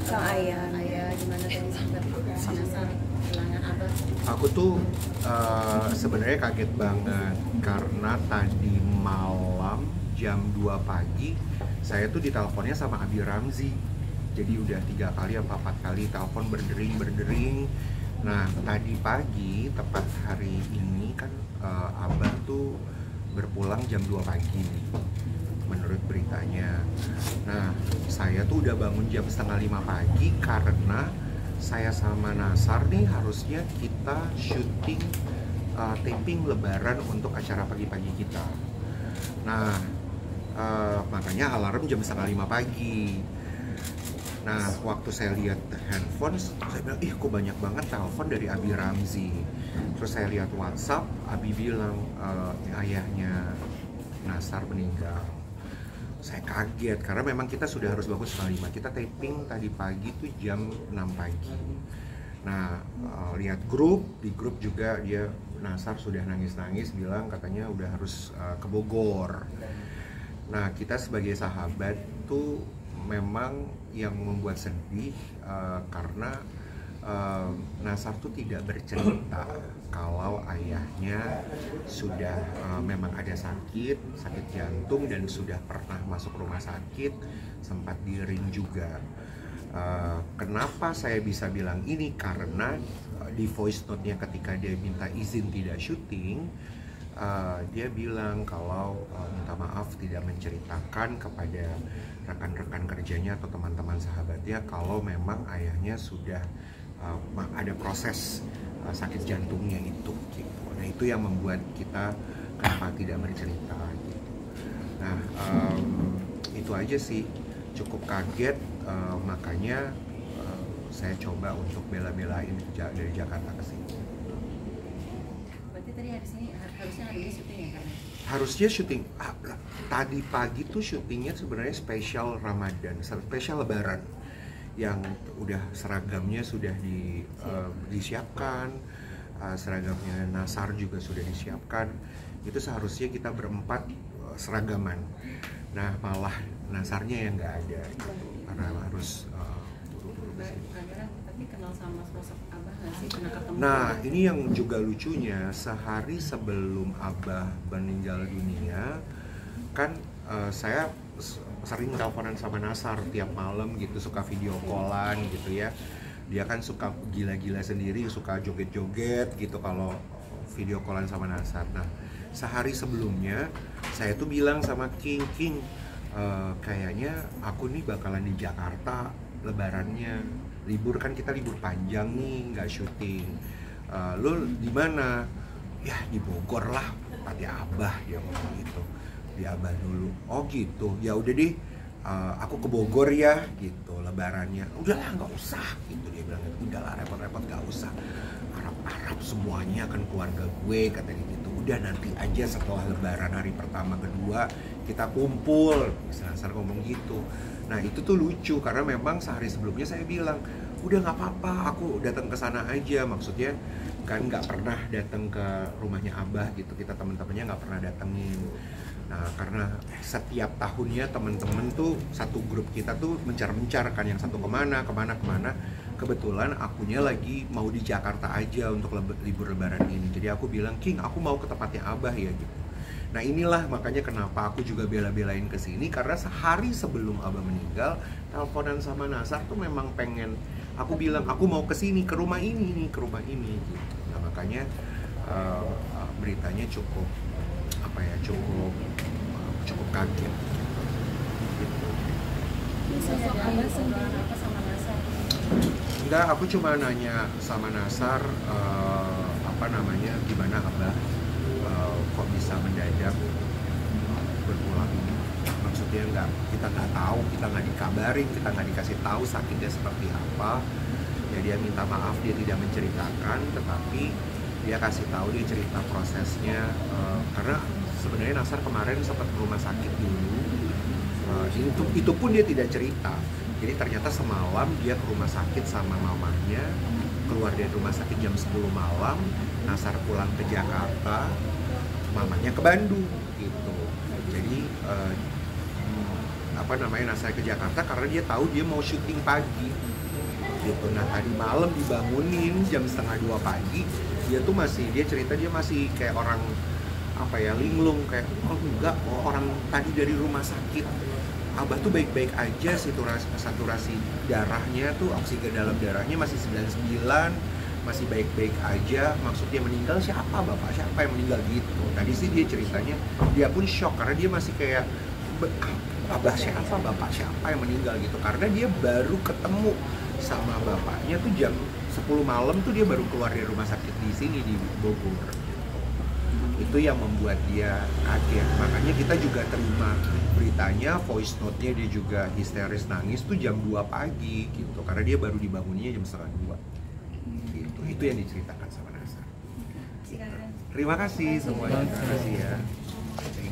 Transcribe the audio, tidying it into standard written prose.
Sang ayah. Ayah gimana tadi sempat Nasar kehilangan abah? Aku tuh sebenarnya kaget banget karena tadi malam jam 2 pagi saya tuh diteleponnya sama Abi Ramzi. Jadi udah 3 kali apa 4 kali telepon berdering. Nah tadi pagi tepat hari ini kan Abah tuh berpulang jam 2 pagi menurut beritanya. Nah saya tuh udah bangun jam setengah 5 pagi karena saya sama Nasar nih harusnya kita syuting taping lebaran untuk acara pagi-pagi kita. Nah makanya alarm jam setengah 5 pagi. Nah waktu saya lihat handphone, saya bilang, ih kok banyak banget telepon dari Abi Ramzi. Terus saya lihat WhatsApp, Abi bilang ayahnya Nasar meninggal. Saya kaget karena memang kita sudah harus bangun setengah 5. Kita taping tadi pagi tuh jam 6 pagi. Nah lihat di grup juga dia Nasar sudah nangis-nangis bilang katanya udah harus ke Bogor. Nah kita sebagai sahabat tuh memang yang membuat sedih karena Nasar tuh tidak bercerita kalau ayahnya sudah memang ada sakit jantung dan sudah pernah masuk rumah sakit, sempat di ring juga. Kenapa saya bisa bilang ini? Karena di voice note-nya ketika dia minta izin tidak syuting, dia bilang kalau minta maaf tidak menceritakan kepada rekan-rekan kerjanya atau teman-teman sahabatnya kalau memang ayahnya sudah ada proses sakit jantungnya itu gitu. Nah itu yang membuat kita kenapa tidak bercerita gitu. Nah itu aja sih, cukup kaget, makanya saya coba untuk bela-belain dari Jakarta ke sini. Berarti tadi harusnya hari ini syuting ya kan? Harusnya syuting tadi pagi tuh syutingnya sebenarnya spesial Ramadan, spesial Lebaran yang udah seragamnya sudah disiapkan, seragamnya Nasar juga sudah disiapkan. Itu seharusnya kita berempat seragaman. Nah malah Nasarnya yang nggak ada gitu, karena harus buru-buru kesini. Tapi kenal sama sosok abah nggak sih? Pernah ketemu? Nah ini yang juga lucunya, sehari sebelum Abah meninggal dunia kan saya sering teleponan sama Nasar tiap malam gitu, suka video callan gitu ya. Dia kan suka gila-gila sendiri, suka joget-joget gitu kalau video callan sama Nasar. Nah sehari sebelumnya saya tuh bilang sama King, kayaknya aku nih bakalan di Jakarta lebarannya, libur kan kita libur panjang nih, nggak syuting. Lo di mana? Ya di Bogor lah, tempatnya Abah, dia ngomong gitu. Di Abah dulu. Oh gitu. Ya udah deh, aku ke Bogor ya gitu lebarannya. Udahlah nggak usah gitu, dia bilang. Udahlah repot-repot nggak usah. Arab semuanya kan keluarga gue katanya gitu. Udah nanti aja setelah lebaran hari pertama kedua kita kumpul. Nasar ngomong gitu. Nah itu tuh lucu karena memang sehari sebelumnya saya bilang udah nggak apa-apa, aku datang ke sana aja. Maksudnya kan nggak pernah datang ke rumahnya Abah gitu, kita teman-temannya nggak pernah datengin. Nah karena setiap tahunnya teman-teman tuh satu grup kita tuh mencar-mencar kan, yang satu kemana. Kebetulan akunya lagi mau di Jakarta aja untuk libur lebaran ini. Jadi aku bilang, King aku mau ke tempatnya Abah ya gitu. Nah inilah makanya kenapa aku juga bela-belain ke sini, karena sehari sebelum Abah meninggal teleponan sama Nasar tuh memang pengen, aku bilang aku mau ke sini, ke rumah ini gitu. Nah makanya beritanya cukup kaget gitu. Sosok abah sendiri apa sama Nasar? Enggak, aku cuma nanya sama Nasar gimana Abah kok bisa mendadak berpulang ini. Maksudnya kita nggak tahu, kita nggak dikabarin, kita nggak dikasih tahu sakitnya seperti apa. Ya dia minta maaf, dia tidak menceritakan, tetapi dia kasih tahu, dia cerita prosesnya. Karena sebenarnya Nasar kemarin sempat ke rumah sakit dulu. Itu pun dia tidak cerita. Jadi ternyata semalam dia ke rumah sakit sama mamanya, keluar dari rumah sakit jam 10 malam, Nasar pulang ke Jakarta, mamanya ke Bandung gitu. Jadi Nasar ke Jakarta karena dia tahu dia mau syuting pagi gitu. Nah tadi malam dibangunin jam 1:30 pagi, dia cerita dia masih kayak orang linglung, kayak orang tadi dari rumah sakit. Abah tuh baik-baik aja, saturasi darahnya tuh, oksigen dalam darahnya masih 99, masih baik-baik aja. Maksudnya meninggal siapa yang meninggal gitu. Tadi sih dia ceritanya dia pun shock karena dia masih kayak abah siapa, bapak siapa yang meninggal gitu, karena dia baru ketemu sama bapaknya tuh jam 10 malam tuh, dia baru keluar dari rumah sakit di sini di Bogor gitu. Itu yang membuat dia kaget. Makanya kita juga terima beritanya, voice note-nya dia juga histeris nangis tuh jam 2 pagi gitu, karena dia baru dibangunnya jam 1:30 gitu. Itu yang diceritakan sama Nasar. Silakan. Terima kasih semuanya. Terima kasih ya.